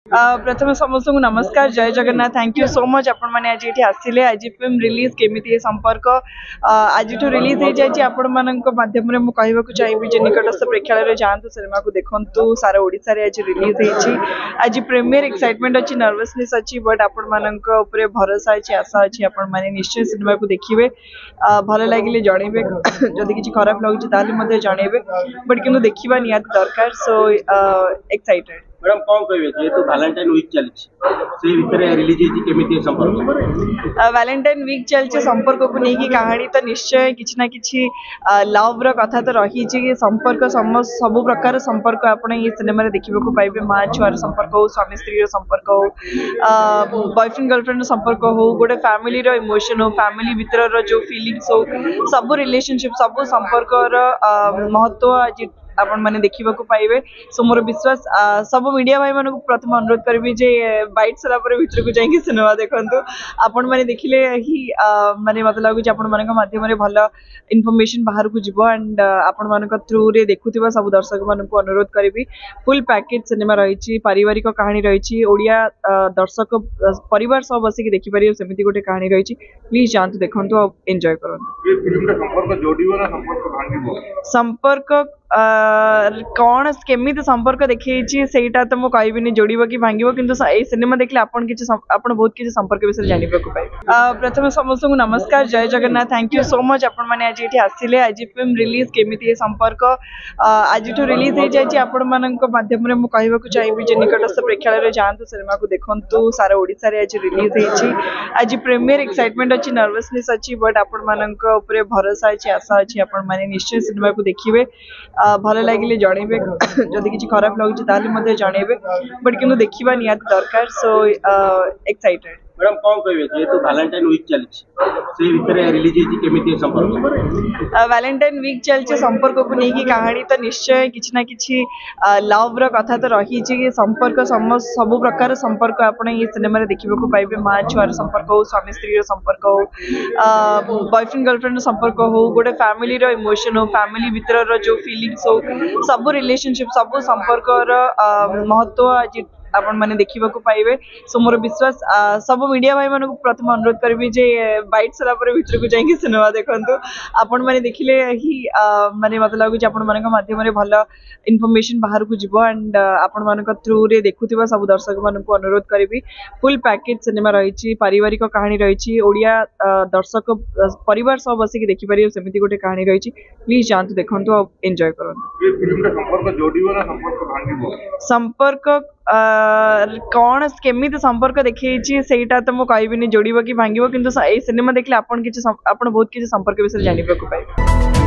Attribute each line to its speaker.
Speaker 1: प्रथम समस्त को नमस्कार जय Jagannath thank you so much आपण मैंने आज ये आसिले आज फिल्म रिलीज केमी संपर्क आज रिलीज हो जाए आपण माध्यम मुझे कहवाक चाहिए जे निकटस्थ प्रेक्षालय जातु सिनेमा को देखु सारा ओडिशा रे आज रिलीज होती आज प्रीमियर एक्साइटमेंट अच्छी नर्वसनेस अच्छी बट आपण मान भरोसा अच्छी आशा अच्छी आपण मैंने निश्चय सिनेमा को देखिए भल लगे जनइबे जदि किसी खराब लगुच जनइबे बट कि देखा निहाती दरकार सो एक्साइटेड
Speaker 2: मैडम कौन कहे जेहेतु वैलेंटाइन वीक चली रिलीज केमी संपर्क
Speaker 1: वैलेंटाइन वीक चलती संपर्क को लेकिन कहानी तो निश्चय किसी ना कि लव रहा तो रही संपर्क सब प्रकार संपर्क आपने ये सिनेमा देखा पाइबे माँ छुआर संपर्क हो स्वामी स्त्री संपर्क हो बॉयफ्रेंड गर्लफ्रेंड संपर्क हो गोटे फैमिली इमोशन हो फैमिली भीतर जो फीलिंग्स हो सब रिलेशनशिप सब संपर्क महत्व आज आपण मैंने देखा पाइबे सो मोर विश्वास सब मीडिया भाई मान प्रथम अनुरोध करी जे बैठ सारा भीतर को जाइए सिनेमा देखु आपण मैंने देखिले ही माने मत लगुच आपण मान माध्यम भल इनफॉरमेशन बाहर को जीव एंड आपण मान थ्रू रे देखुथिबा सब दर्शक मान अनुरोध करी फुल पैकेज सिनेमा रही पारिवारिक कहानी रही ओडिया दर्शक परिवार सब बसिक देखिपारे सेमती गोटे कहानी रही प्लीज जातु देखु एंजॉय करूँ संपर्क कौन केमी संपर्क देखी सेटा तो मुझे कहबी जोड़ कि भांग कि सिनेमा देखले आपन बहुत किसी संपर्क विषय जानवा पाइबे प्रथम समस्त को नमस्कार जय Jagannath thank you so much आपण मैंने आज ये आसिले आज फिल्म रिलीज केमी संपर्क आज रिलीज हो जाए आपण माध्यम मुझे कहवाक चाहिए जे निकटस्थ प्रेक्षालय जातु सिनेमा को देखु सारा ओडिशा रे आज रिलीज होती आज प्रीमियर एक्साइटमेंट अच्छी नर्वसनेस अच्छी बट आपण मान भरोसा अच्छी आशा अच्छी आपण मैंने निश्चय सिनेमा को देखिए भल लगे जनइबे जदि किसी खराब लगुच जनइबे बट कि देखा निहाती दरकार सो एक्साइटेड
Speaker 2: मैडम कौन कहे जेहेतु वैलेंटाइन वीक चली रिलीज केमी संपर्क
Speaker 1: वैलेंटाइन वीक चलती संपर्क को लेकिन कहानी तो निश्चय किसी ना कि लव रहा तो रही संपर्क सब प्रकार संपर्क आपने ये सिनेमा देखा पाइबे माँ छुआर संपर्क हो स्वामी स्त्री संपर्क हो बॉयफ्रेंड गर्लफ्रेंड संपर्क हो गोटे फैमिली इमोशन हो फैमिली भीतर जो फीलिंग्स हो सब रिलेशनशिप सब संपर्क महत्व आज आपण मैंने देखा पाइबे सो मोर विश्वास सब मीडिया भाई मान प्रथम अनुरोध करी जे बैठ सारा भीतर को जाइए सिनेमा देखु आपण मैंने देखिले ही माने मत लगुच आपण मान माध्यम भल इनफॉरमेशन बाहर को जीव एंड आपण मान थ्रू रे देखुथिबा सब दर्शक मान अनुरोध करी फुल पैकेज सिनेमा रही पारिवारिक कहानी रही ओडिया दर्शक परिवार सब बसिक देखिपारे सेमती गोटे कहानी रही प्लीज जातु देखु एंजॉय करूँ संपर्क कौन केमी संपर्क देखी सेटा तो मुझे कहबी जोड़ कि भांग कि सिनेमा देखले आपन बहुत किसी संपर्क विषय जानवा पाइबे।